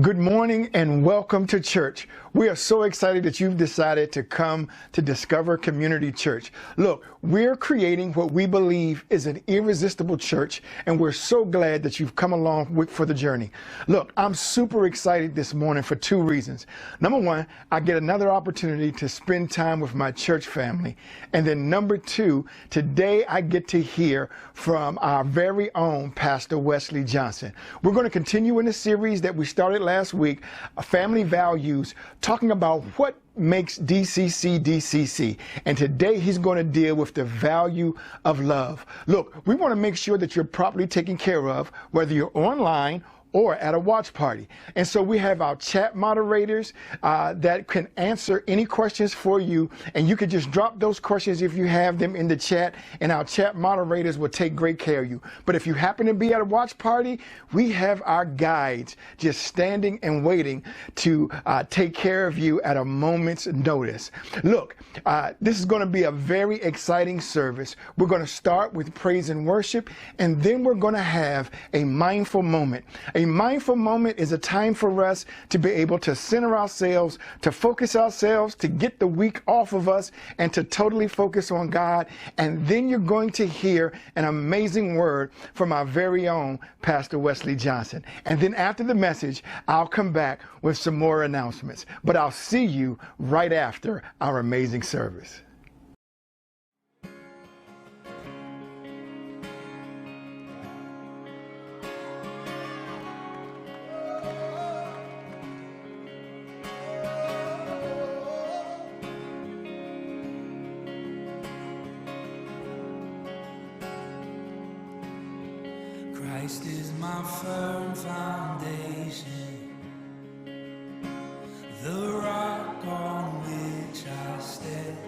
Good morning and welcome to church. We are so excited that you've decided to come to Discover Community Church. Look, we're creating what we believe is an irresistible church, and we're so glad that you've come along for the journey. Look, I'm super excited this morning for two reasons. Number one, I get another opportunity to spend time with my church family. And then number two, today I get to hear from our very own Pastor Wesley Johnson. We're going to continue in the series that we started last week, Family Values, talking about what makes DCC DCC. And today he's going to deal with the value of love. Look, we want to make sure that you're properly taken care of, whether you're online or at a watch party. And so we have our chat moderators that can answer any questions for you. And you can just drop those questions if you have them in the chat, and our chat moderators will take great care of you. But if you happen to be at a watch party, we have our guides just standing and waiting to take care of you at a moment's notice. Look, this is going to be a very exciting service. We're going to start with praise and worship, and then we're going to have a mindful moment. A mindful moment is a time for us to be able to center ourselves, to focus ourselves, to get the week off of us, and to totally focus on God. And then you're going to hear an amazing word from our very own Pastor Wesley Johnson. And then after the message, I'll come back with some more announcements. But I'll see you right after our amazing service. Christ is my firm foundation, the rock on which I stand,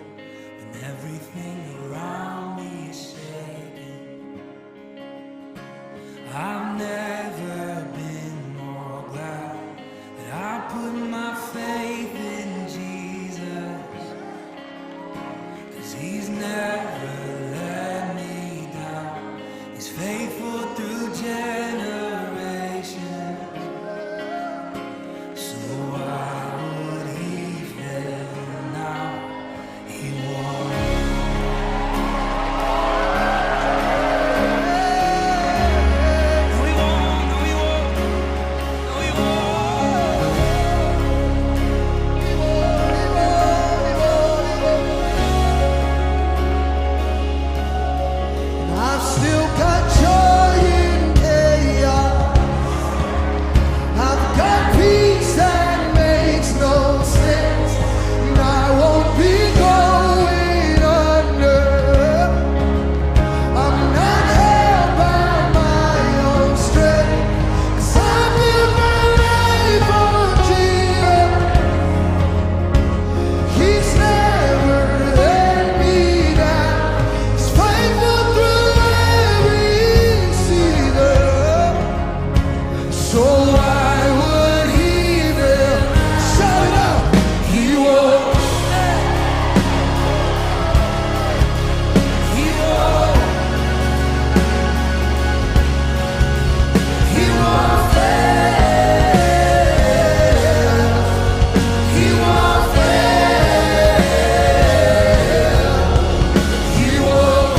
when everything around me is shaking. I've never been more glad that I put my faith in Jesus, 'cause He's never let me down. He's faithful through generations. So why would He fail now? He won't. No, He won't. No, He won't. No, He won't. And I've still got joy in chaos. I've got peace that makes no sense, and I won't be going under. I'm not held by my own strength, 'cause I live my life on Jesus. He's never let me down. He's faithful through every season. So why would He fail? Shout it out. He won't. He won't. He won't fail. He won't fail. He won't.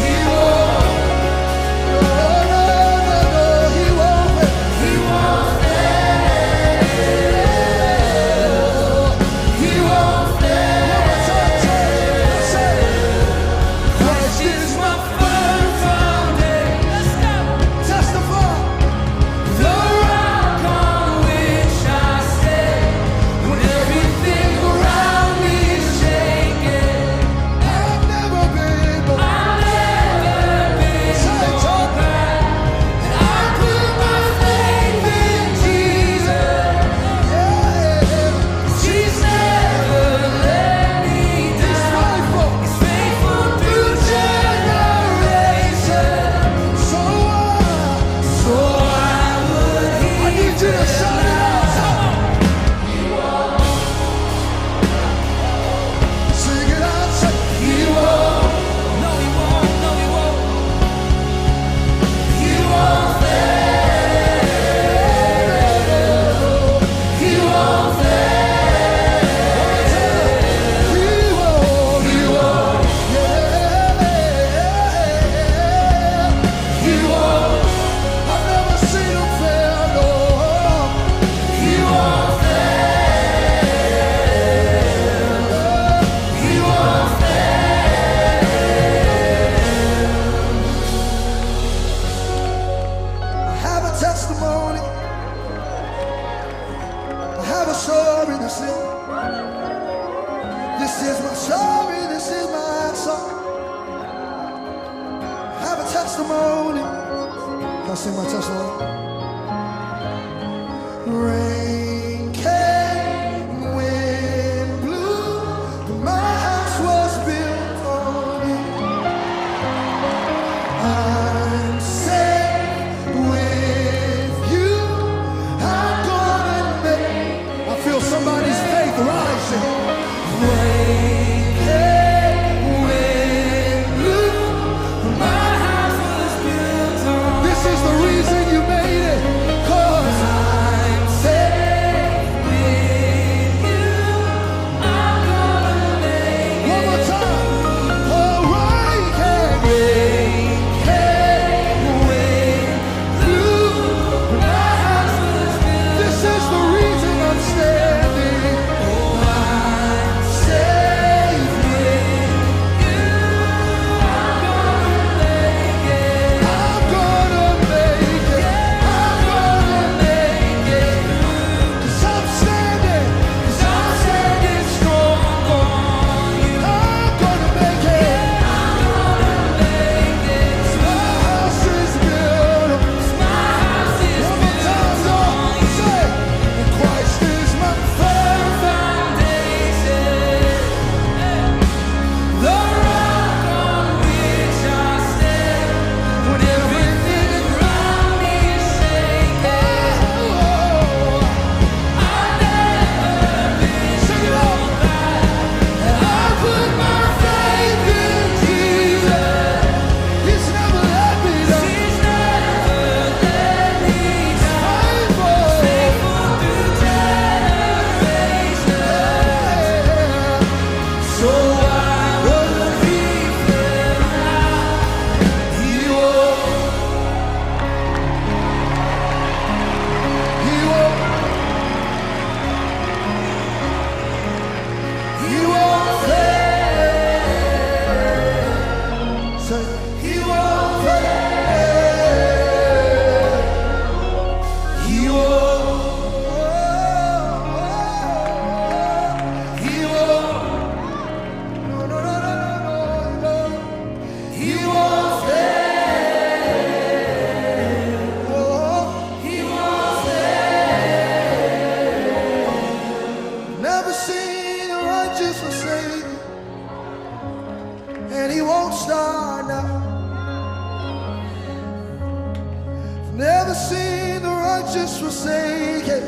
He won't. Can I sing my testimony? Rain came, wind blew, but my house was built on you. I'm safe with you. I'm gonna make. I feel somebody's faith rising. Rain came, wind blew, but my house was built on you. This is the reason you made it, 'cause I'm safe with you. I'm gonna make it. One more time. Oh, rain came, wind blew, but my house was built. This is the reason I'm standing. Oh, I'm safe with you. I'm gonna make it. I'm gonna make it. I'm gonna make it. 'Cause I'm standing strong on you. I'm gonna make it. I'm gonna make it. 'Cause my house is built. 'Cause my house is built. One more time, y'all. Say, and Christ is my firm foundation, the rock on which I stand. When everything around me is shaking, I've never been sure that I put my faith in Jesus. He's never let me down. He's never let me down. Faithful through generations. So I would be fair. He won't. He won't. He won't fail. Say, he won't fail. He won't. He won't. No, no, no, no, no, no. He won't fail. Oh, he won't fail. Never seen the righteous forsaken, and he won't start now. Never seen the righteous forsaken,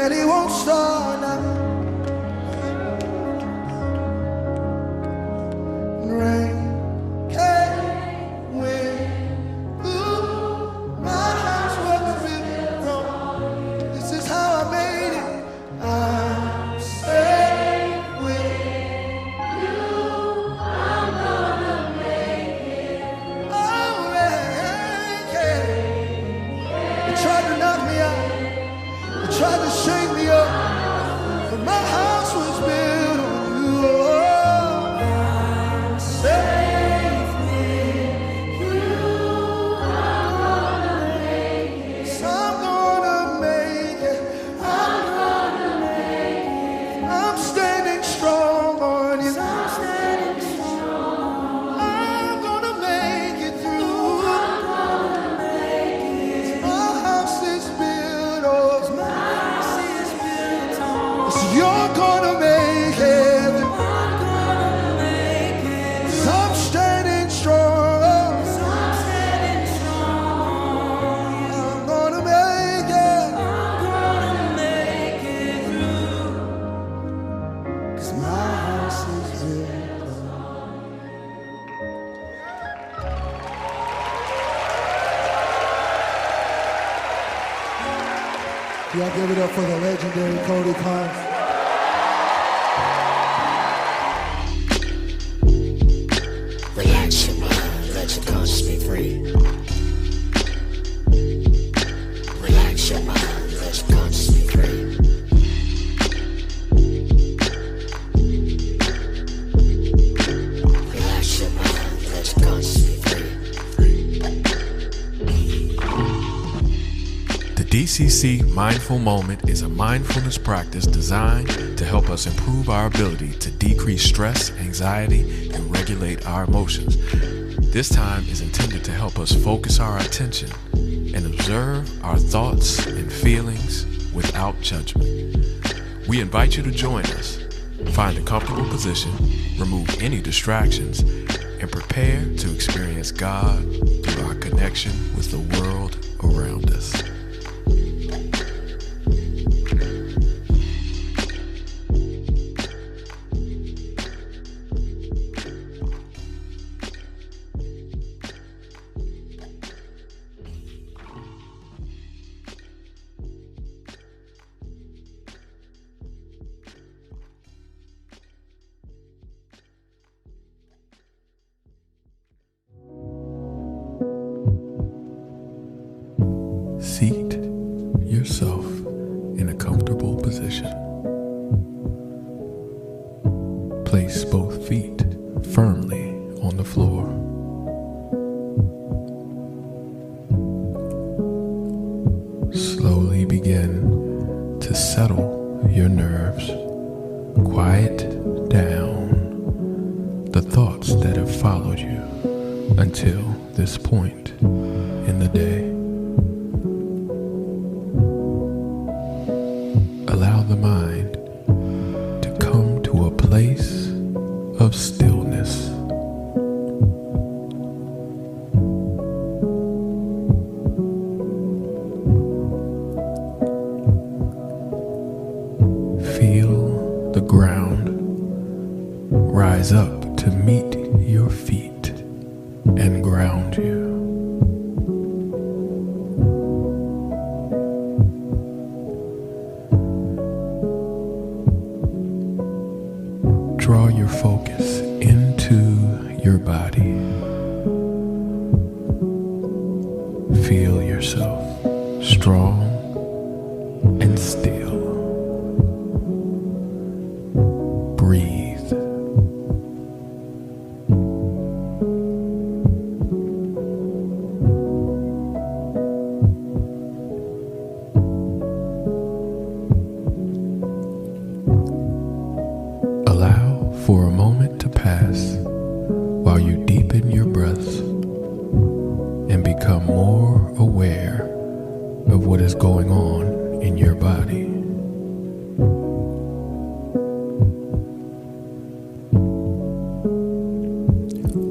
and he won't start now. Rain came, wind blew, my house was built on. This is how I made it. I'm safe with you. I'm gonna make it. Oh, rain came. It tried to knock me out. It tried to shake me up. But my house was built on you. Oh, I'm safe with you. I'm gonna make it. 'Cause I'm gonna make it. I'm gonna make it. I'm standing strong on you. I'm standing strong. I'm gonna make it through. I'm gonna make it. My house is built on. My house is built on. So you're gonna make it. I'm gonna make it. 'Cause I'm standing strong. I'm standing strong. I'm gonna make it. I'm gonna make it through. 'Cause my house is built on. Y'all give it up for the legendary Cody Carnes. Relax your mind, let your conscience be free. Relax your mind, let your conscience be free. Relax your mind, let your conscience be free. The DCC Mindful Moment is a mindfulness practice designed to help us improve our ability to decrease stress, anxiety, and regulate our emotions. This time is intended to help us focus our attention and observe our thoughts and feelings without judgment. We invite you to join us. Find a comfortable position, remove any distractions, and prepare to experience God through our connection with the world around us. Seat yourself in a comfortable position. Place both feet firmly on the floor. Slowly begin to settle your nerves. Quiet down the thoughts that have followed you until this point in the day. Allow the mind to come to a place of stillness. Feel the ground rise up to meet your feet and ground you. Draw your focus into your body. Feel yourself strong and still. Breathe. Allow for a moment to pass while you deepen your breaths and become more aware of what is going on in your body.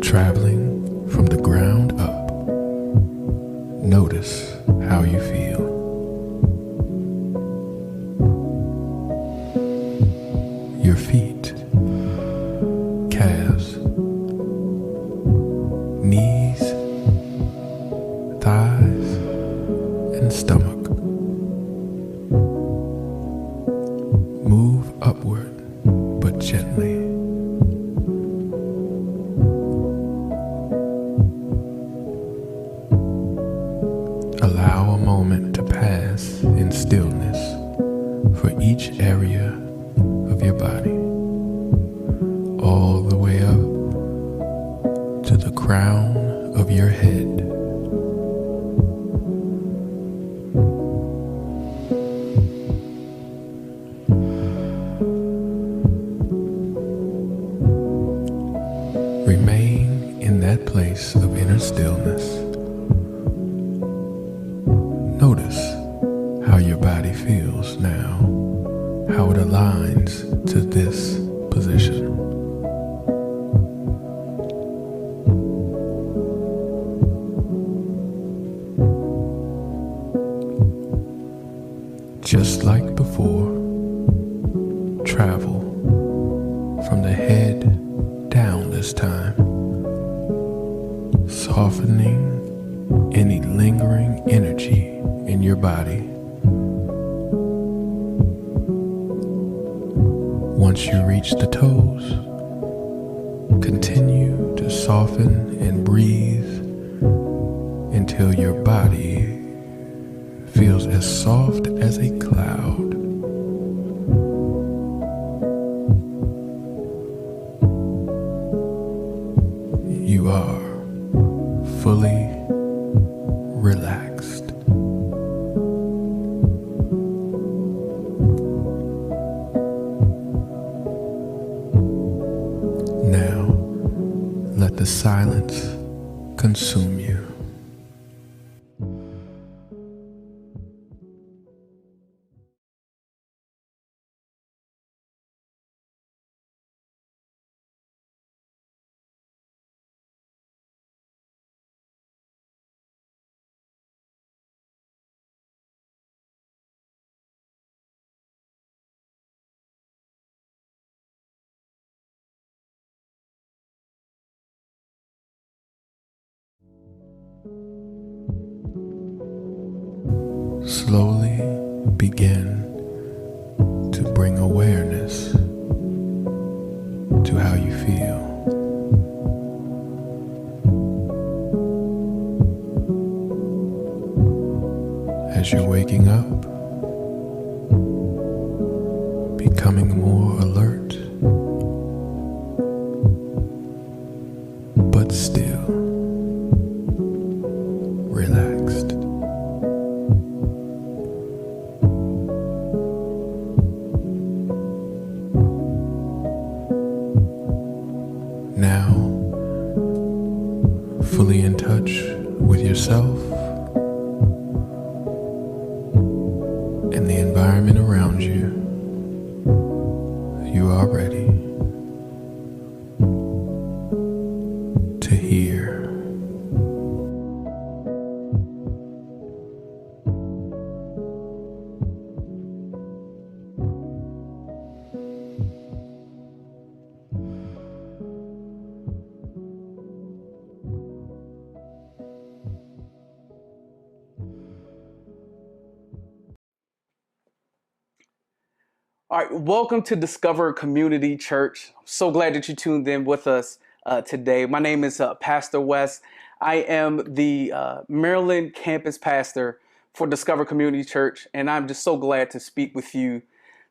Traveling from the ground up, notice how you feel. Your feet, calves, knees, thighs, and stomach. Move upward, but gently. Allow a moment to pass in stillness for each area of your body, all the way up to the crown of your head. Remain in that place of inner stillness. Notice how your body feels now, how it aligns to this position. Just like before, travel from the head down this time, softening any lingering energy in your body. Once you reach the toes, continue to soften and breathe until your body feels as soft as a cloud. You are fully relaxed. Now, let the silence consume you. Slowly begin to bring awareness to how you feel. As you're waking up, becoming more alert, but still relaxed. Now, fully in touch with yourself and the environment around you, you are ready to hear. All right, welcome to Discover Community Church. I'm so glad that you tuned in with us today. My name is Pastor Wes. I am the Maryland campus pastor for Discover Community Church, and I'm just so glad to speak with you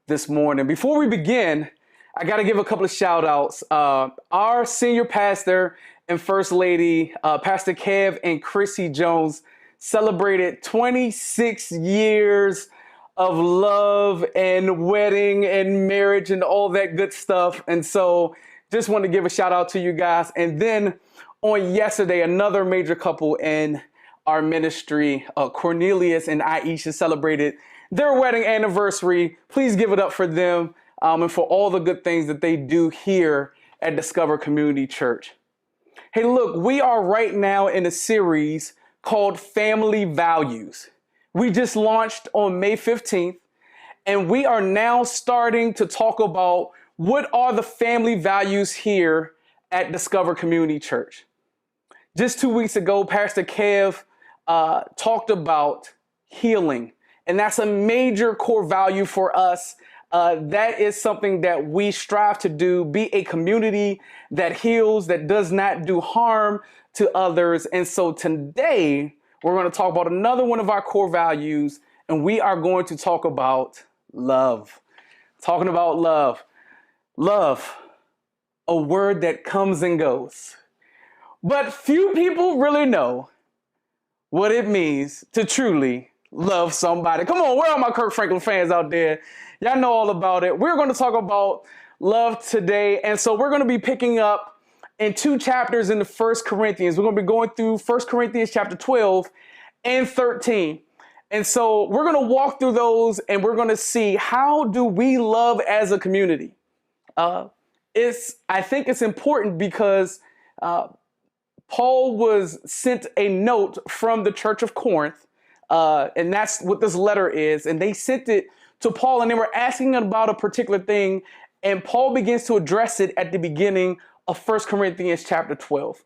this morning. Before we begin, I got to give a couple of shout outs. Our senior pastor and first lady, Pastor Kev and Chrissy Jones, celebrated 26 years of love and wedding and marriage and all that good stuff. And so just want to give a shout out to you guys. And then on yesterday, another major couple in our ministry, Cornelius and Aisha, celebrated their wedding anniversary. Please give it up for them and for all the good things that they do here at Discover Community Church. Hey, look, we are right now in a series called Family Values. We just launched on May 15th, and we are now starting to talk about what are the family values here at Discover Community Church. Just 2 weeks ago, Pastor Kev talked about healing, and that's a major core value for us. That is something that we strive to do, be a community that heals, that does not do harm to others. And so today, we're going to talk about another one of our core values, and we are going to talk about love. Talking about love. Love, a word that comes and goes. But few people really know what it means to truly love somebody. Come on, where are my Kirk Franklin fans out there? Y'all know all about it. We're going to talk about love today, and so we're going to be picking up in 2 chapters in the 1 Corinthians. We're going to be going through 1 Corinthians chapter 12 and 13. And so we're going to walk through those, and we're going to see, how do we love as a community? I think it's important because Paul was sent a note from the church of Corinth, and that's what this letter is. And they sent it to Paul, and they were asking about a particular thing, and Paul begins to address it at the beginning of 1 Corinthians chapter 12.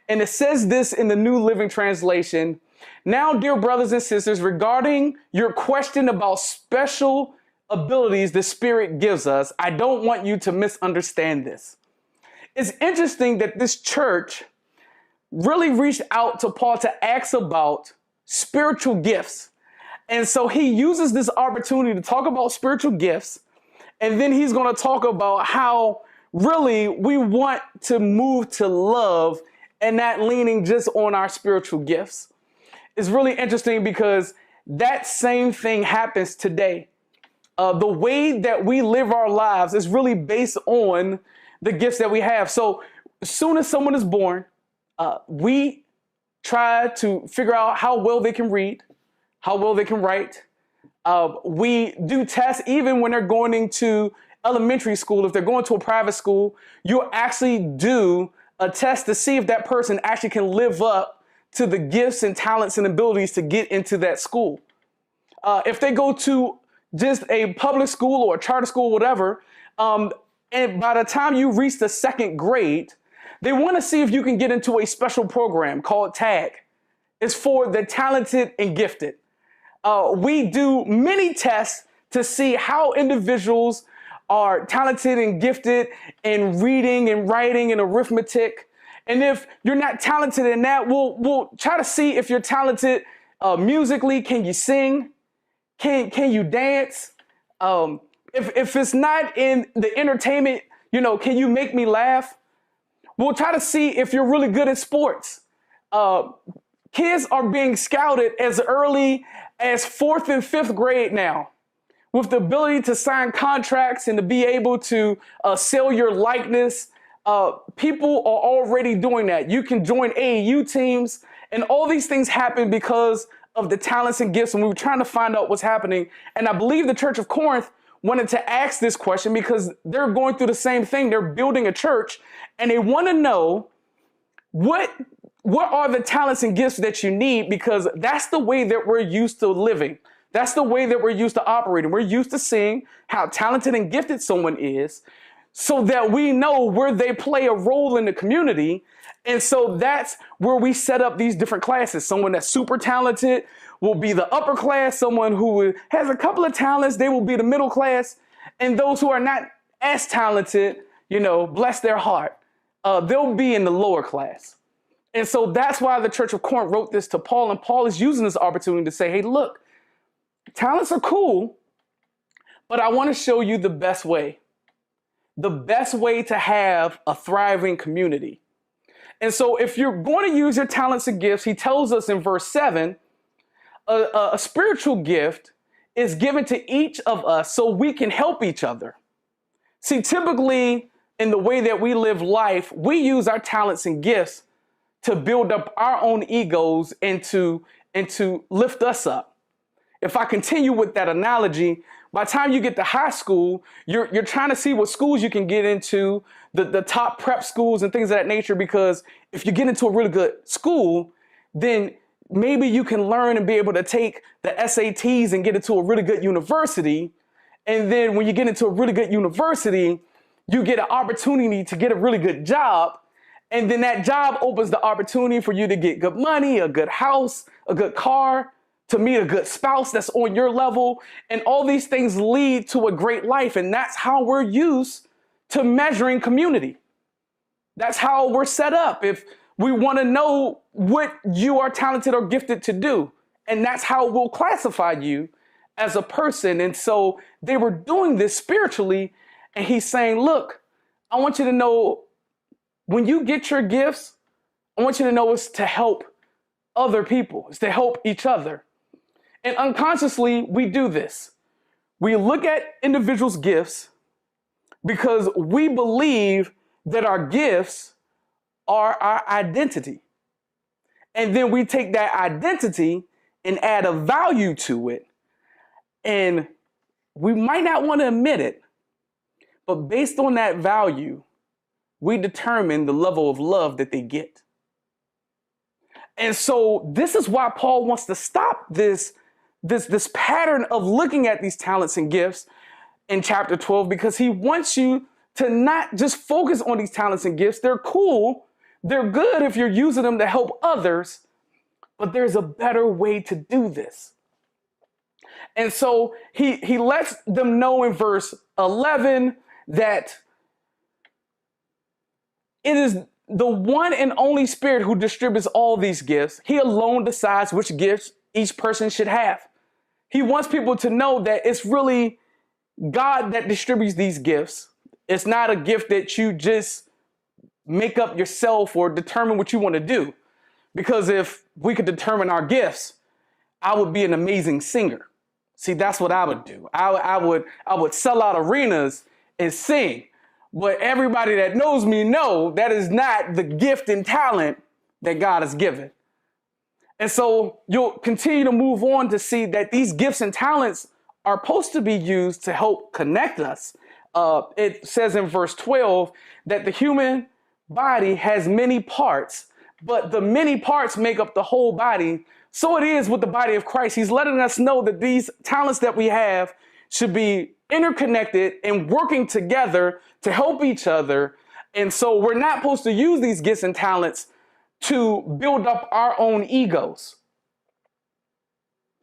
And it says this in the New Living Translation: "Now, dear brothers and sisters, regarding your question about special abilities the Spirit gives us, I don't want you to misunderstand this." It's interesting that this church really reached out to Paul to ask about spiritual gifts. And so he uses this opportunity to talk about spiritual gifts. And then he's going to talk about how really we want to move to love and not leaning just on our spiritual gifts. It's really interesting because that same thing happens today. The way that we live our lives is really based on the gifts that we have. So as soon as someone is born, we try to figure out how well they can read, how well they can write. We do tests even when they're going into elementary school. If they're going to a private school, you'll actually do a test to see if that person actually can live up to the gifts and talents and abilities to get into that school. If they go to just a public school or a charter school, whatever, and by the time you reach the second grade, they want to see if you can get into a special program called TAG. It's for the talented and gifted. We do many tests to see how individuals are talented and gifted in reading and writing and arithmetic. And if you're not talented in that, we'll try to see if you're talented musically. Can you sing? Can you dance? If it's not in the entertainment, can you make me laugh? We'll try to see if you're really good at sports. Kids are being scouted as early as 4th and 5th grade now, with the ability to sign contracts and to be able to sell your likeness. People are already doing that. You can join AAU teams, and all these things happen because of the talents and gifts, and we were trying to find out what's happening. And I believe the Church of Corinth wanted to ask this question because they're going through the same thing. They're building a church, and they want to know what are the talents and gifts that you need, because that's the way that we're used to living. That's the way that we're used to operating. We're used to seeing how talented and gifted someone is so that we know where they play a role in the community. And so that's where we set up these different classes. Someone that's super talented will be the upper class. Someone who has a couple of talents, they will be the middle class. And those who are not as talented, bless their heart, they'll be in the lower class. And so that's why the Church of Corinth wrote this to Paul. And Paul is using this opportunity to say, hey, look, talents are cool, but I want to show you the best way to have a thriving community. And so if you're going to use your talents and gifts, he tells us in verse 7, a spiritual gift is given to each of us so we can help each other. See, typically in the way that we live life, we use our talents and gifts to build up our own egos and to lift us up. If I continue with that analogy, by the time you get to high school, you're trying to see what schools you can get into, the top prep schools and things of that nature, because if you get into a really good school, then maybe you can learn and be able to take the SATs and get into a really good university. And then when you get into a really good university, you get an opportunity to get a really good job. And then that job opens the opportunity for you to get good money, a good house, a good car, to meet a good spouse that's on your level. And all these things lead to a great life. And that's how we're used to measuring community. That's how we're set up. If we want to know what you are talented or gifted to do, and that's how we'll classify you as a person. And so they were doing this spiritually. And he's saying, look, I want you to know, when you get your gifts, I want you to know it's to help other people. It's to help each other. And unconsciously, we do this. We look at individuals' gifts because we believe that our gifts are our identity. And then we take that identity and add a value to it. And we might not want to admit it, but based on that value, we determine the level of love that they get. And so this is why Paul wants to stop this pattern of looking at these talents and gifts in chapter 12, because he wants you to not just focus on these talents and gifts. They're cool. They're good if you're using them to help others, but there's a better way to do this. And so he lets them know in verse 11 that it is the one and only Spirit who distributes all these gifts. He alone decides which gifts each person should have. He wants people to know that it's really God that distributes these gifts. It's not a gift that you just make up yourself or determine what you want to do. Because if we could determine our gifts, I would be an amazing singer. See, that's what I would do. I would sell out arenas and sing. But everybody that knows me know that is not the gift and talent that God has given. And so you'll continue to move on to see that these gifts and talents are supposed to be used to help connect us. It says in verse 12 that the human body has many parts, but the many parts make up the whole body. So it is with the body of Christ. He's letting us know that these talents that we have should be interconnected and working together to help each other. And so we're not supposed to use these gifts and talents to build up our own egos.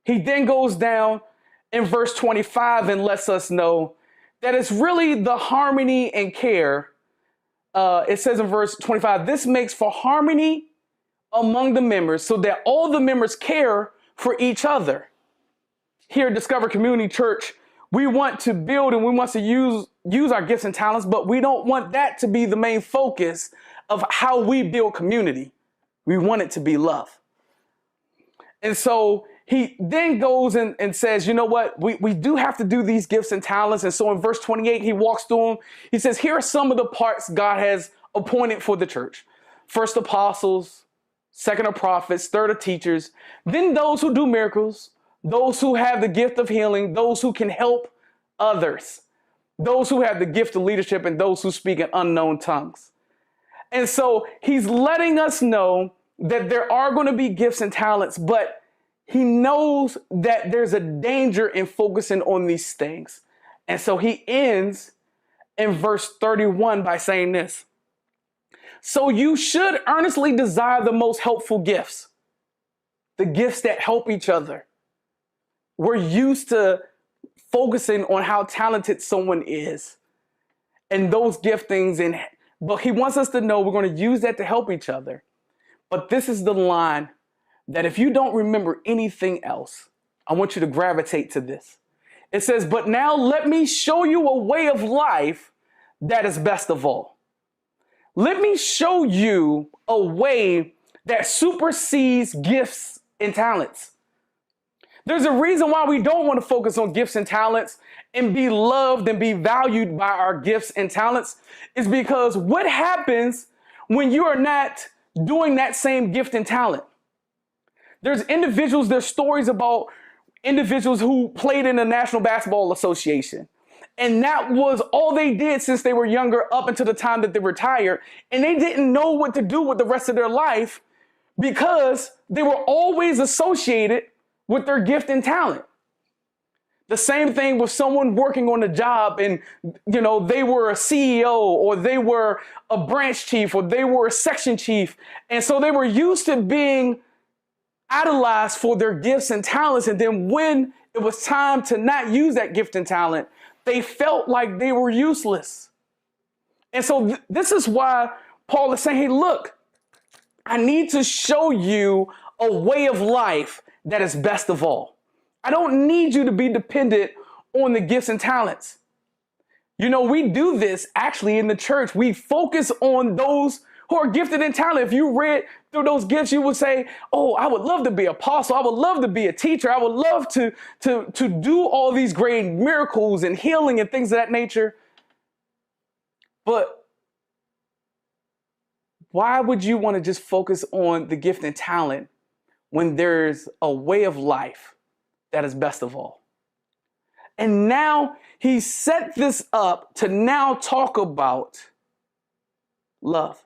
He then goes down in verse 25 and lets us know that it's really the harmony and care. It says in verse 25, this makes for harmony among the members so that all the members care for each other. Here at Discover Community Church, we want to build and we want to use our gifts and talents, but we don't want that to be the main focus of how we build community. We want it to be love. And so he then goes and says, you know what, we do have to do these gifts and talents. And so in verse 28, he walks through them. He says, here are some of the parts God has appointed for the church. First, apostles. Second, are prophets. Third, are teachers. Then those who do miracles. Those who have the gift of healing. Those who can help others. Those who have the gift of leadership. And those who speak in unknown tongues. And so he's letting us know that there are going to be gifts and talents, but he knows that there's a danger in focusing on these things. And so he ends in verse 31 by saying this. So you should earnestly desire the most helpful gifts, the gifts that help each other. We're used to focusing on how talented someone is and those giftings, but he wants us to know we're going to use that to help each other. But this is the line that if you don't remember anything else, I want you to gravitate to this. It says, but now let me show you a way of life that is best of all. Let me show you a way that supersedes gifts and talents. There's a reason why we don't want to focus on gifts and talents and be loved and be valued by our gifts and talents is because what happens when you are not doing that same gift and talent? There's stories about individuals who played in the National Basketball Association. And that was all they did since they were younger up until the time that they retired. And they didn't know what to do with the rest of their life because they were always associated with their gift and talent. The same thing with someone working on a job and, they were a CEO or they were a branch chief or they were a section chief. And so they were used to being idolized for their gifts and talents. And then when it was time to not use that gift and talent, they felt like they were useless. And so this is why Paul is saying, hey, look, I need to show you a way of life that is best of all. I don't need you to be dependent on the gifts and talents. We do this actually in the church. We focus on those who are gifted in talent. If you read through those gifts, you would say, oh, I would love to be an apostle. I would love to be a teacher. I would love to do all these great miracles and healing and things of that nature. But why would you want to just focus on the gift and talent when there's a way of life that is best of all? And now he set this up to now talk about love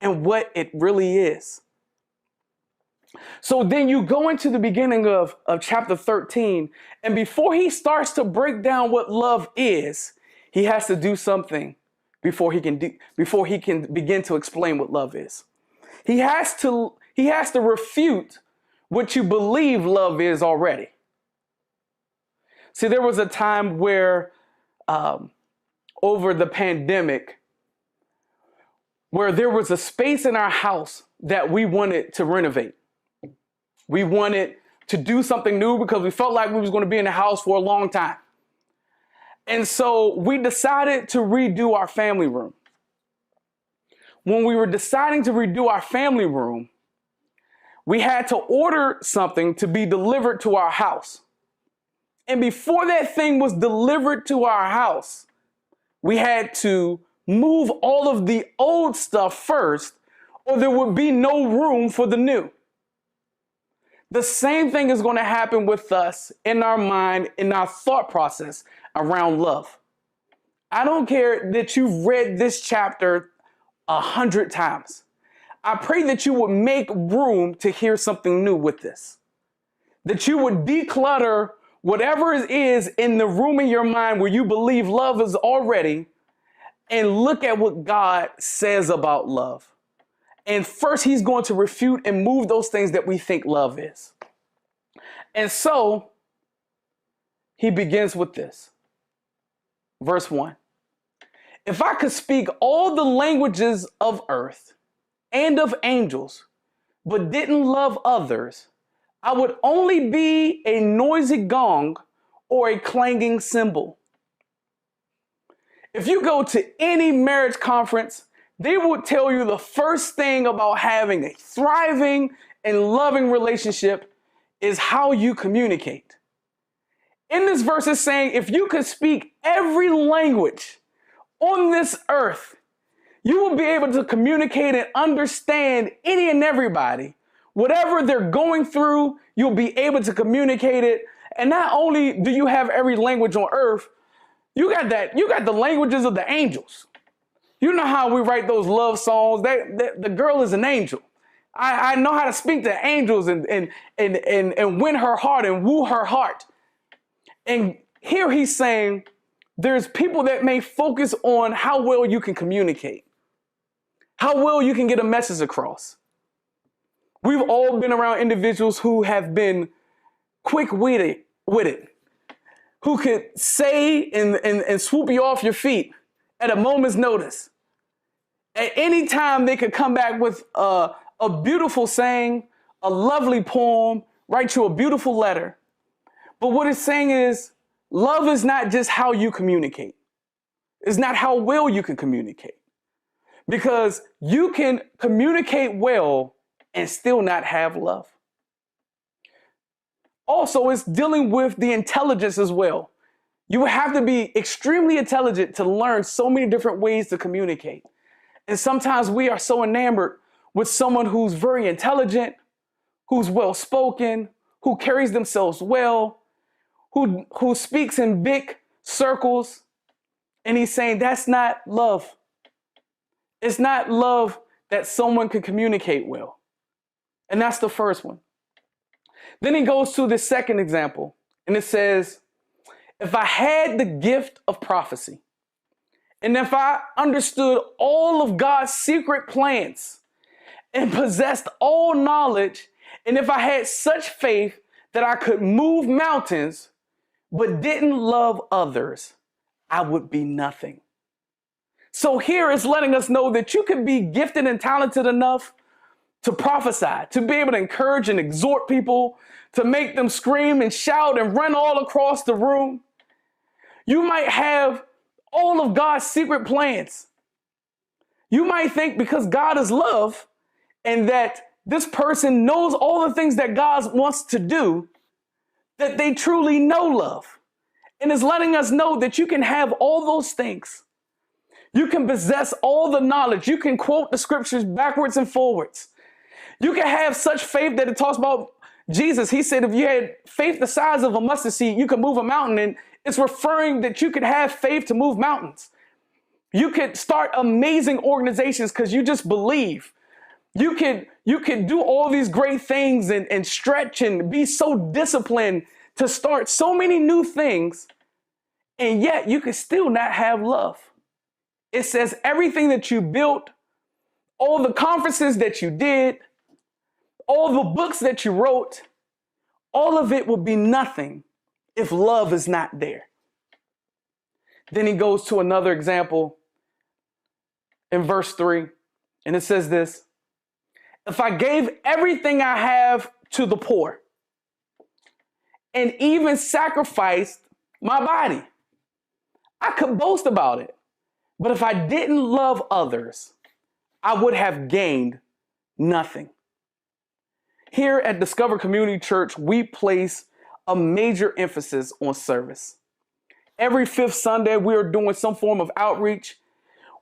and what it really is. So then you go into the beginning of chapter 13, and before he starts to break down what love is, he has to do something before he can begin to explain what love is. He has to refute what you believe love is already. See, there was a time where over the pandemic, where there was a space in our house that we wanted to renovate. We wanted to do something new because we felt like we was going to be in the house for a long time. And so we decided to redo our family room. When we were deciding to redo our family room, we had to order something to be delivered to our house. And before that thing was delivered to our house, we had to move all of the old stuff first, or there would be no room for the new. The same thing is going to happen with us in our mind, in our thought process around love. I don't care that you've read this chapter 100 times. I pray that you would make room to hear something new with this. That you would declutter whatever it is in the room in your mind where you believe love is already, and look at what God says about love. And first, he's going to refute and move those things that we think love is. And so, he begins with this. Verse 1. If I could speak all the languages of earth and of angels, but didn't love others, I would only be a noisy gong or a clanging cymbal. If you go to any marriage conference, they will tell you the first thing about having a thriving and loving relationship is how you communicate. In this verse, it's saying if you could speak every language on this earth, you will be able to communicate and understand any and everybody. Whatever they're going through, you'll be able to communicate it. And not only do you have every language on earth, you got the languages of the angels. You know how we write those love songs? The girl is an angel. I know how to speak to angels and win her heart and woo her heart. And here he's saying there's people that may focus on how well you can communicate, how well you can get a message across. We've all been around individuals who have been quick-witted, who could say and swoop you off your feet at a moment's notice. At any time, they could come back with a beautiful saying, a lovely poem, write you a beautiful letter. But what it's saying is, love is not just how you communicate. It's not how well you can communicate. Because you can communicate well and still not have love. Also, it's dealing with the intelligence as well. You have to be extremely intelligent to learn so many different ways to communicate. And sometimes we are so enamored with someone who's very intelligent, who's well-spoken, who carries themselves well, who speaks in big circles. And he's saying that's not love. It's not love that someone can communicate well. And that's the first one. Then he goes to the second example, and it says, if I had the gift of prophecy, and if I understood all of God's secret plans and possessed all knowledge, and if I had such faith that I could move mountains, but didn't love others, I would be nothing. So here it's letting us know that you can be gifted and talented enough to prophesy, to be able to encourage and exhort people, to make them scream and shout and run all across the room. You might have all of God's secret plans. You might think because God is love and that this person knows all the things that God wants to do, that they truly know love. And it's letting us know that you can have all those things. You can possess all the knowledge. You can quote the scriptures backwards and forwards. You can have such faith that it talks about Jesus. He said, if you had faith the size of a mustard seed, you could move a mountain. And it's referring that you could have faith to move mountains. You could start amazing organizations because you just believe. You could do all these great things and stretch and be so disciplined to start so many new things. And yet you could still not have love. It says everything that you built, all the conferences that you did, all the books that you wrote, all of it will be nothing if love is not there. Then he goes to another example in verse 3, and it says this: if I gave everything I have to the poor and even sacrificed my body, I could boast about it. But if I didn't love others, I would have gained nothing. Here at Discover Community Church, we place a major emphasis on service. Every fifth Sunday, we are doing some form of outreach.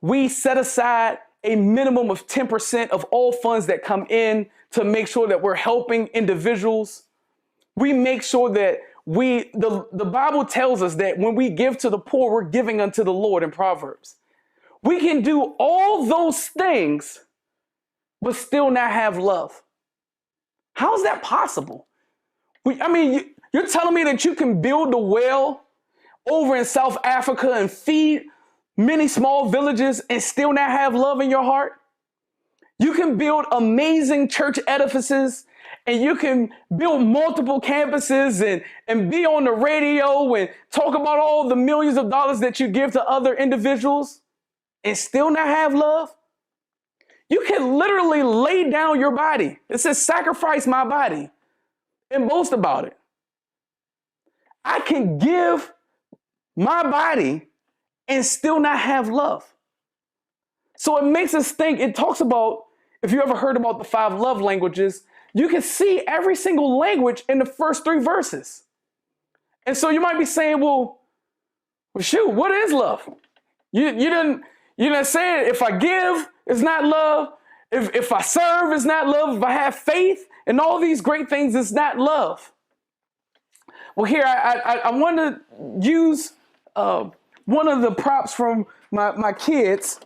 We set aside a minimum of 10% of all funds that come in to make sure that we're helping individuals. We make sure that the Bible tells us that when we give to the poor, we're giving unto the Lord in Proverbs. We can do all those things, but still not have love. How is that possible? You're telling me that you can build a well over in South Africa and feed many small villages and still not have love in your heart? You can build amazing church edifices and you can build multiple campuses and be on the radio and talk about all the millions of dollars that you give to other individuals and still not have love? You can literally lay down your body. It says, sacrifice my body, and boast about it. I can give my body and still not have love. So it makes us think, it talks about, if you ever heard about the 5 love languages, you can see every single language in the first 3 verses. And so you might be saying, well shoot, what is love? You didn't say it. If I give, it's not love. If I serve, it's not love. If I have faith and all these great things, it's not love. Well, here I want to use one of the props from my kids.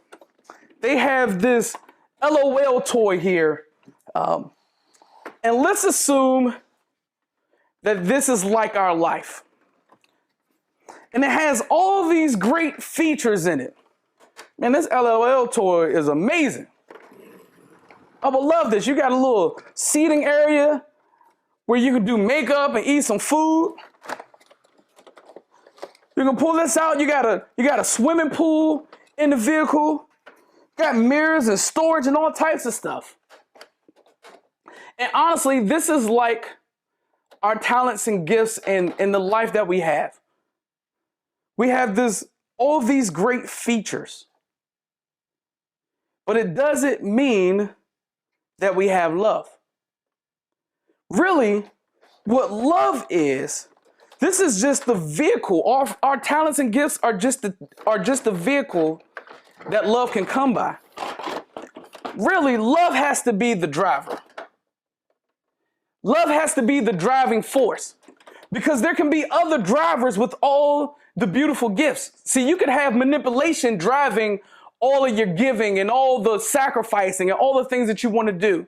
They have this LOL toy here. And let's assume that this is like our life. And it has all these great features in it. Man, this LOL toy is amazing. I would love this. You got a little seating area where you can do makeup and eat some food. You can pull this out. You got a swimming pool in the vehicle. Got mirrors and storage and all types of stuff. And honestly, this is like our talents and gifts in the life that we have. We have all these great features. But it doesn't mean that we have love. Really, what love is, this is just the vehicle. Our talents and gifts are just the vehicle that love can come by. Really, love has to be the driver. Love has to be the driving force, because there can be other drivers with all the beautiful gifts. See, you could have manipulation driving all of your giving and all the sacrificing and all the things that you want to do.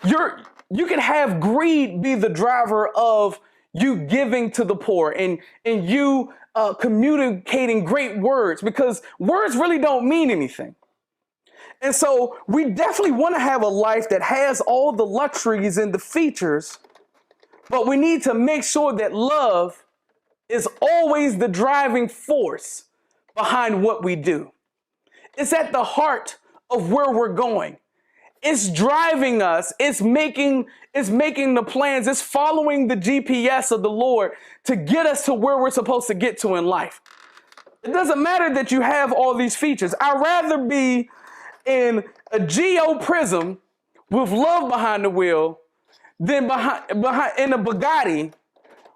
You can have greed be the driver of you giving to the poor and you communicating great words, because words really don't mean anything. And so we definitely want to have a life that has all the luxuries and the features, but we need to make sure that love is always the driving force behind what we do. It's at the heart of where we're going. It's driving us. It's making the plans. It's following the GPS of the Lord to get us to where we're supposed to get to in life. It doesn't matter that you have all these features. I'd rather be in a Geo Prism with love behind the wheel than in a Bugatti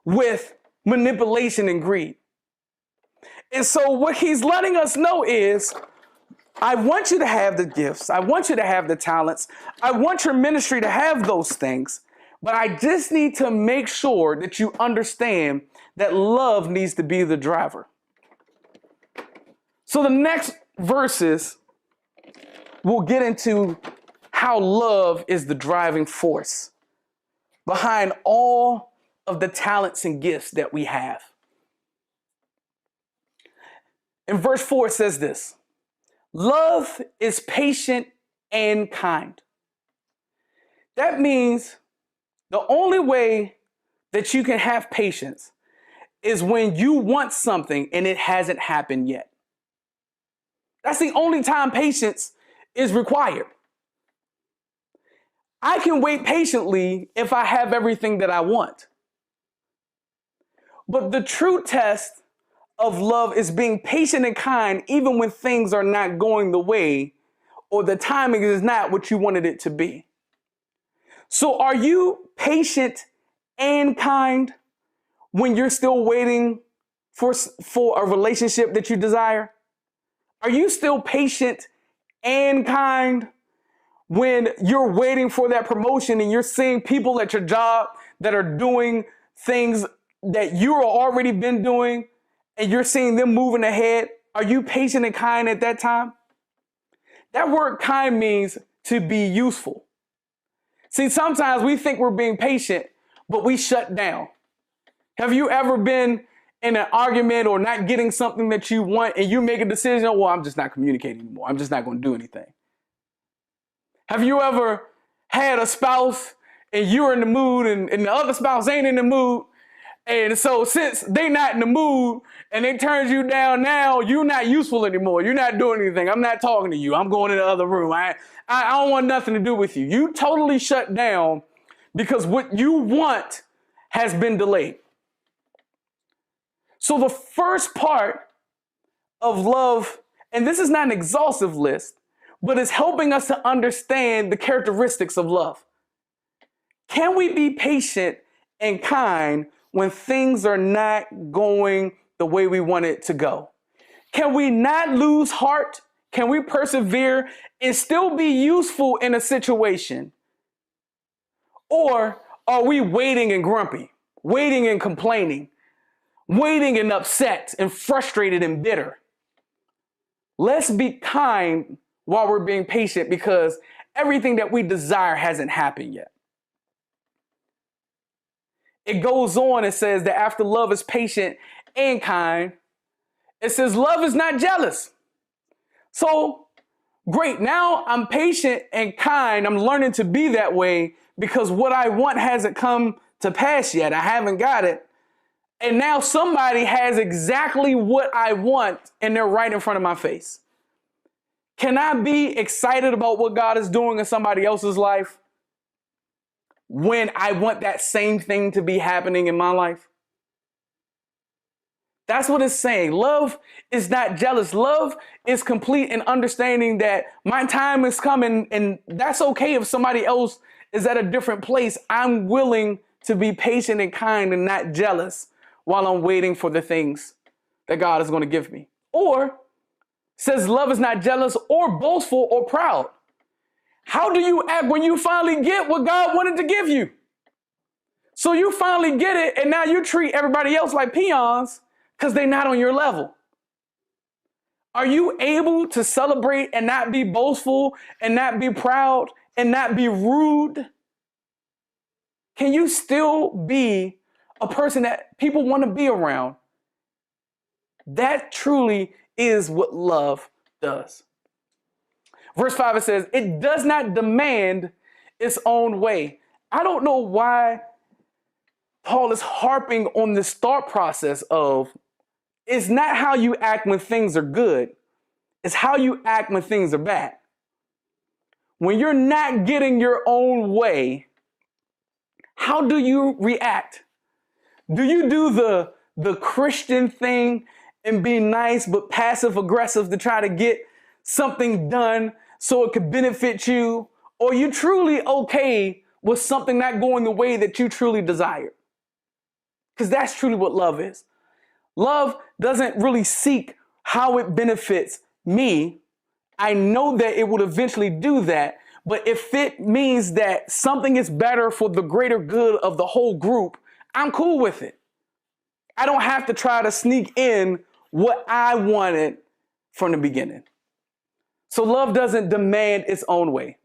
with manipulation and greed. And so what he's letting us know is, I want you to have the gifts. I want you to have the talents. I want your ministry to have those things. But I just need to make sure that you understand that love needs to be the driver. So the next verses, we'll get into how love is the driving force behind all of the talents and gifts that we have. In verse 4, it says this: love is patient and kind. That means the only way that you can have patience is when you want something and it hasn't happened yet. That's the only time patience is required. I can wait patiently if I have everything that I want. But the true test of love is being patient and kind even when things are not going the way or the timing is not what you wanted it to be. So are you patient and kind when you're still waiting for a relationship that you desire? Are you still patient and kind when you're waiting for that promotion and you're seeing people at your job that are doing things that you've already been doing and you're seeing them moving ahead? Are you patient and kind at that time? That word kind means to be useful. See, sometimes we think we're being patient, but we shut down. Have you ever been in an argument or not getting something that you want and you make a decision, well, I'm just not communicating anymore. I'm just not going to do anything. Have you ever had a spouse and you're in the mood and the other spouse ain't in the mood? And so since they not in the mood and they turned you down now, you're not useful anymore. You're not doing anything. I'm not talking to you. I'm going in the other room. I don't want nothing to do with you. You totally shut down because what you want has been delayed. So the first part of love, and this is not an exhaustive list, but it's helping us to understand the characteristics of love. Can we be patient and kind when things are not going the way we want it to go? Can we not lose heart? Can we persevere and still be useful in a situation? Or are we waiting and grumpy, waiting and complaining, waiting and upset and frustrated and bitter? Let's be kind while we're being patient because everything that we desire hasn't happened yet. It goes on and says that after love is patient and kind, it says love is not jealous. So great, now I'm patient and kind. I'm learning to be that way because what I want hasn't come to pass yet. I haven't got it. And now somebody has exactly what I want and they're right in front of my face. Can I be excited about what God is doing in somebody else's life when I want that same thing to be happening in my life? That's what it's saying. Love is not jealous. Love is complete in understanding that my time is coming, and that's okay if somebody else is at a different place. I'm willing to be patient and kind and not jealous while I'm waiting for the things that God is going to give me. Or says love is not jealous or boastful or proud. How do you act when you finally get what God wanted to give you? So you finally get it, and now you treat everybody else like peons because they're not on your level. Are you able to celebrate and not be boastful and not be proud and not be rude? Can you still be a person that people want to be around? That truly is what love does. Verse 5, it says, it does not demand its own way. I don't know why Paul is harping on this thought process of it's not how you act when things are good. It's how you act when things are bad. When you're not getting your own way, how do you react? Do you do the Christian thing and be nice but passive aggressive to try to get something done so it could benefit you? Or are you truly okay with something not going the way that you truly desire? Because that's truly what love is. Love doesn't really seek how it benefits me. I know that it would eventually do that, but if it means that something is better for the greater good of the whole group, I'm cool with it. I don't have to try to sneak in what I wanted from the beginning. So love doesn't demand its own way.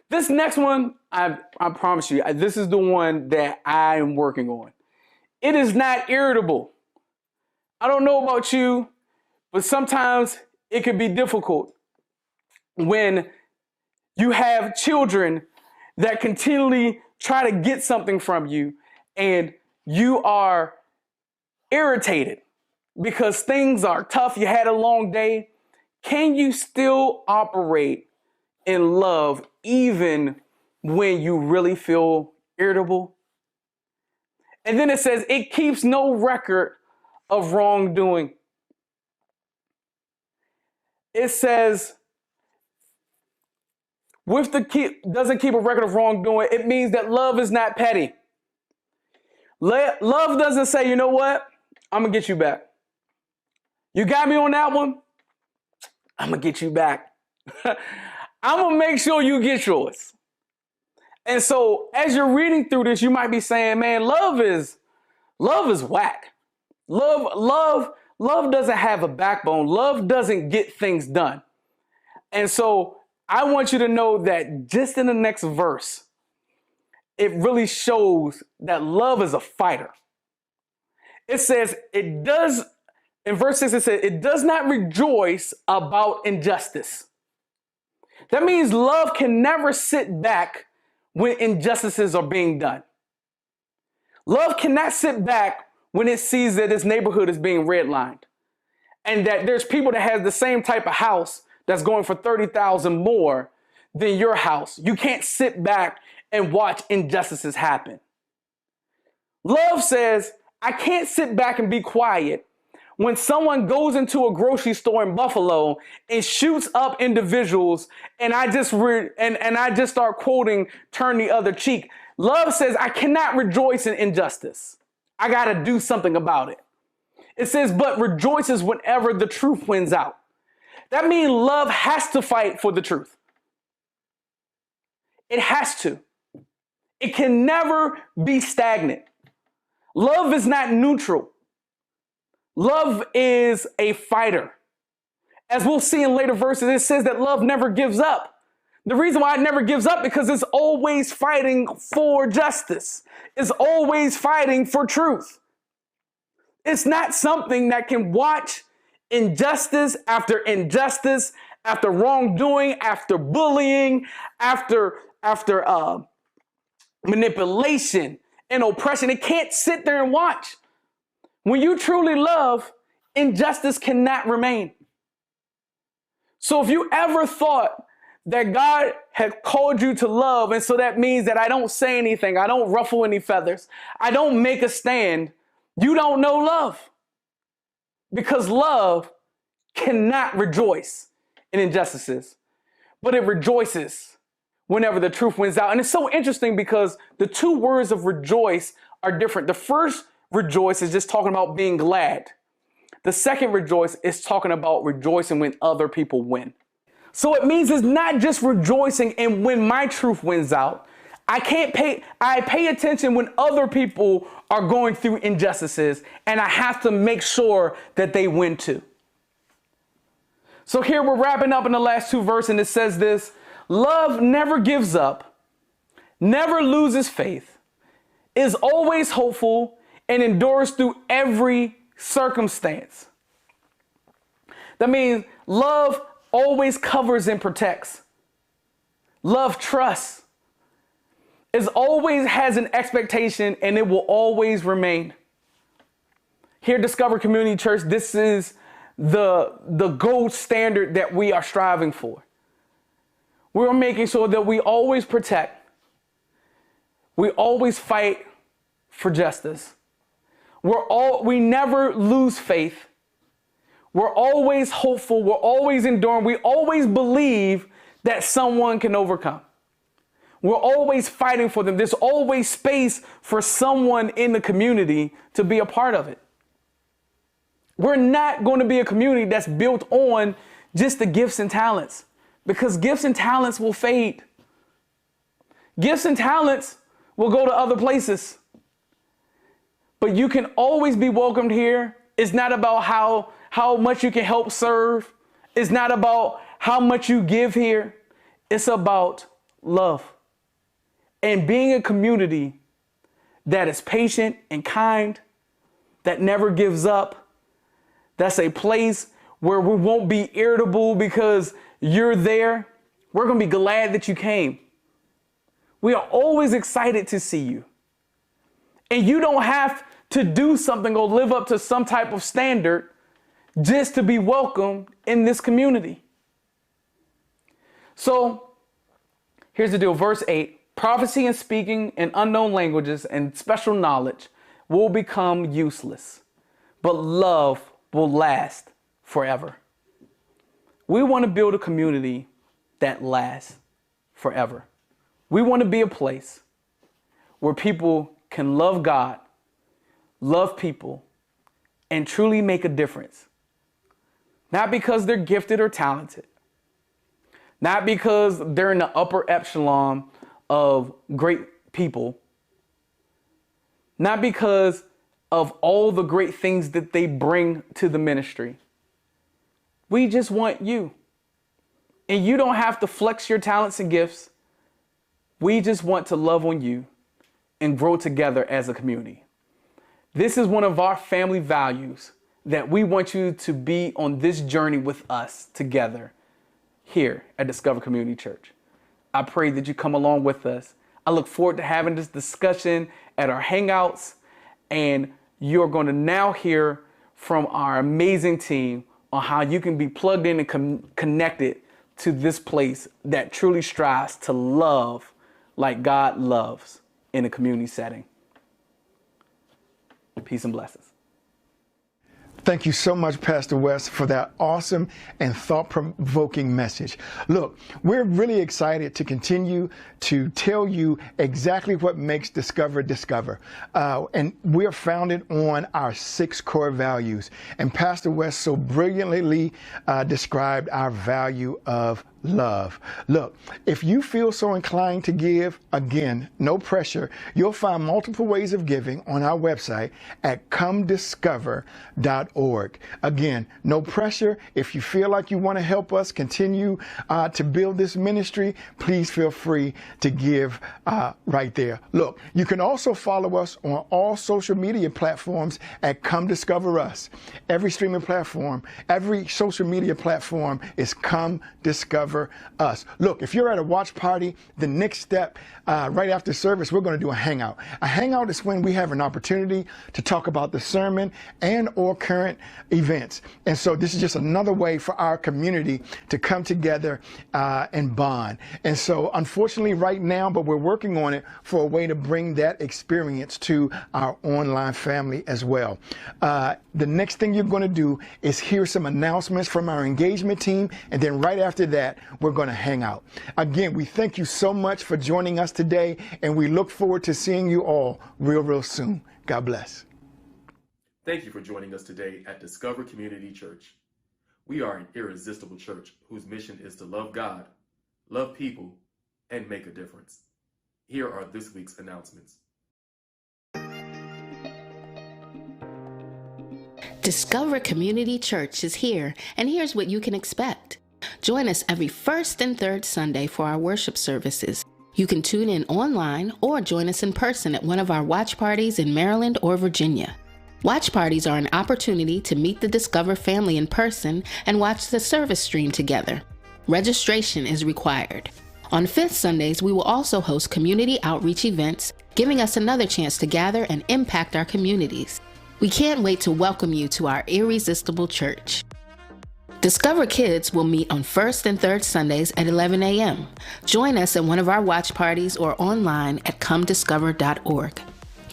This next one, I promise you, this is the one that I am working on. It is not irritable. I don't know about you, but sometimes it can be difficult when you have children that continually try to get something from you and you are irritated because things are tough. You had a long day. Can you still operate in love even when you really feel irritable? And then it says it keeps no record of wrongdoing. It says doesn't keep a record of wrongdoing. It means that love is not petty. Love doesn't say, you know what? I'm going to get you back. You got me on that one? I'm going to get you back. I'm going to make sure you get yours. And so as you're reading through this, you might be saying, man, love is whack. Love doesn't have a backbone. Love doesn't get things done. And so I want you to know that just in the next verse, it really shows that love is a fighter. It says in verse 6, it says, it does not rejoice about injustice. That means love can never sit back when injustices are being done. Love cannot sit back when it sees that its neighborhood is being redlined and that there's people that have the same type of house that's going for $30,000 more than your house. You can't sit back and watch injustices happen. Love says, I can't sit back and be quiet when someone goes into a grocery store in Buffalo and shoots up individuals and I just start quoting, turn the other cheek. Love says, I cannot rejoice in injustice. I got to do something about it. It says, but rejoices whenever the truth wins out. That means love has to fight for the truth. It has to. It can never be stagnant. Love is not neutral. Love is a fighter. As we'll see in later verses, it says that love never gives up. The reason why it never gives up because it's always fighting for justice. It's always fighting for truth. It's not something that can watch injustice, after wrongdoing, after bullying, after manipulation and oppression. It can't sit there and watch. When you truly love, injustice cannot remain. So if you ever thought that God had called you to love, and so that means that I don't say anything, I don't ruffle any feathers, I don't make a stand, you don't know love. Because love cannot rejoice in injustices, but it rejoices whenever the truth wins out. And it's so interesting because the two words of rejoice are different. The first rejoice is just talking about being glad. The second rejoice is talking about rejoicing when other people win. So it means it's not just rejoicing and when my truth wins out. I pay attention when other people are going through injustices, and I have to make sure that they win too. So here we're wrapping up in the last two verses, and it says this: love never gives up, never loses faith, is always hopeful, and endures through every circumstance. That means love always covers and protects. Love trusts. It always has an expectation, and it will always remain. Here at Discover Community Church, this is the gold standard that we are striving for. We're making sure that we always protect. We always fight for justice. We never lose faith. We're always hopeful. We're always enduring. We always believe that someone can overcome. We're always fighting for them. There's always space for someone in the community to be a part of it. We're not going to be a community that's built on just the gifts and talents, because gifts and talents will fade. Gifts and talents will go to other places. But you can always be welcomed here. It's not about how much you can help serve. It's not about how much you give here. It's about love and being a community that is patient and kind, that never gives up. That's a place where we won't be irritable because you're there. We're going to be glad that you came. We are always excited to see you. And you don't have to do something or live up to some type of standard just to be welcome in this community. So here's the deal. Verse 8, prophecy and speaking in unknown languages and special knowledge will become useless, but love will last forever. We want to build a community that lasts forever. We want to be a place where people can love God, love people, and truly make a difference. Not because they're gifted or talented, not because they're in the upper echelon of great people, not because of all the great things that they bring to the ministry. We just want you. And you don't have to flex your talents and gifts. We just want to love on you and grow together as a community. This is one of our family values, that we want you to be on this journey with us together here at Discover Community Church. I pray that you come along with us. I look forward to having this discussion at our Hangouts, and you're going to now hear from our amazing team on how you can be plugged in and connected to this place that truly strives to love like God loves in a community setting. Peace and blessings. Thank you so much, Pastor West, for that awesome and thought-provoking message. Look, we're really excited to continue to tell you exactly what makes Discover Discover. And we're founded on our 6 core values. And Pastor West so brilliantly described our value of love. Look, if you feel so inclined to give, again, no pressure, you'll find multiple ways of giving on our website at comediscover.org. Again, no pressure. If you feel like you want to help us continue to build this ministry, please feel free to give right there. Look, you can also follow us on all social media platforms at Come Discover Us. Every streaming platform, every social media platform is Come Discover Us. Look, if you're at a watch party, the next step right after service, we're going to do a hangout. A hangout is when we have an opportunity to talk about the sermon and or current events. And so this is just another way for our community to come together and bond. And so unfortunately right now, but we're working on it for a way to bring that experience to our online family as well. The next thing you're going to do is hear some announcements from our engagement team, and then right after that, we're going to hang out. Again, we thank you so much for joining us today, and we look forward to seeing you all real soon. God bless. Thank you for joining us today at Discover Community Church. We are an irresistible church whose mission is to love God, love people, and make a difference. Here are this week's announcements. Discover Community Church is here, and here's what you can expect. Join us every first and third Sunday for our worship services. You can tune in online or join us in person at one of our watch parties in Maryland or Virginia. Watch parties are an opportunity to meet the Discover family in person and watch the service stream together. Registration is required. On fifth Sundays, we will also host community outreach events, giving us another chance to gather and impact our communities. We can't wait to welcome you to our irresistible church. Discover Kids will meet on first and third Sundays at 11 a.m. Join us at one of our watch parties or online at comediscover.org.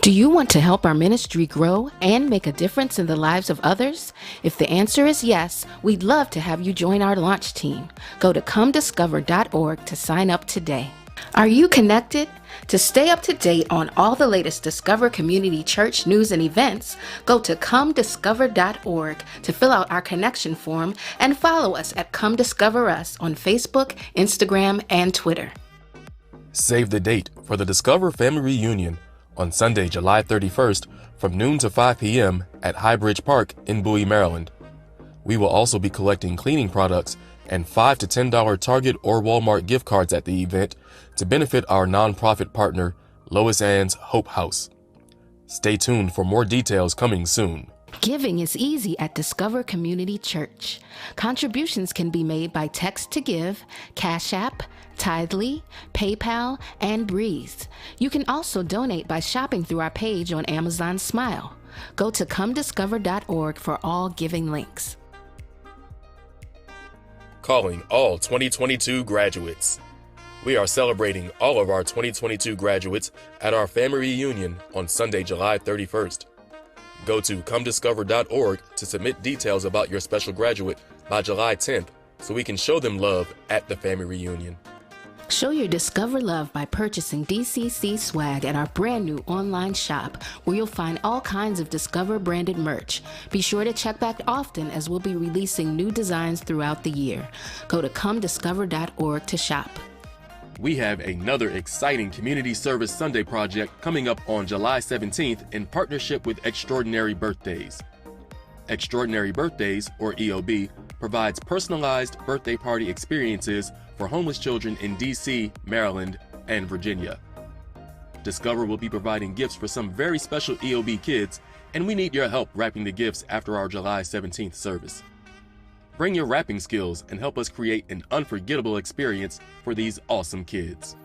Do you want to help our ministry grow and make a difference in the lives of others? If the answer is yes, we'd love to have you join our launch team. Go to comediscover.org to sign up today. Are you connected? To stay up to date on all the latest Discover Community Church news and events, go to comediscover.org to fill out our connection form and follow us at Come Discover Us on Facebook, Instagram, and Twitter. Save the date for the Discover Family Reunion on Sunday, July 31st from noon to 5 p.m. at Highbridge Park in Bowie, Maryland. We will also be collecting cleaning products and $5 to $10 Target or Walmart gift cards at the event to benefit our nonprofit partner, Lois Ann's Hope House. Stay tuned for more details coming soon. Giving is easy at Discover Community Church. Contributions can be made by text to give, Cash App, Tithely, PayPal, and Breeze. You can also donate by shopping through our page on Amazon Smile. Go to comediscover.org for all giving links. Calling all 2022 graduates. We are celebrating all of our 2022 graduates at our family reunion on Sunday, July 31st. Go to comediscover.org to submit details about your special graduate by July 10th so we can show them love at the family reunion. Show your Discover love by purchasing DCC swag at our brand new online shop, where you'll find all kinds of Discover branded merch. Be sure to check back often, as we'll be releasing new designs throughout the year. Go to comediscover.org to shop. We have another exciting Community Service Sunday project coming up on July 17th in partnership with Extraordinary Birthdays. Extraordinary Birthdays, or EOB, provides personalized birthday party experiences for homeless children in D.C., Maryland, and Virginia. Discover will be providing gifts for some very special EOB kids, and we need your help wrapping the gifts after our July 17th service. Bring your wrapping skills and help us create an unforgettable experience for these awesome kids.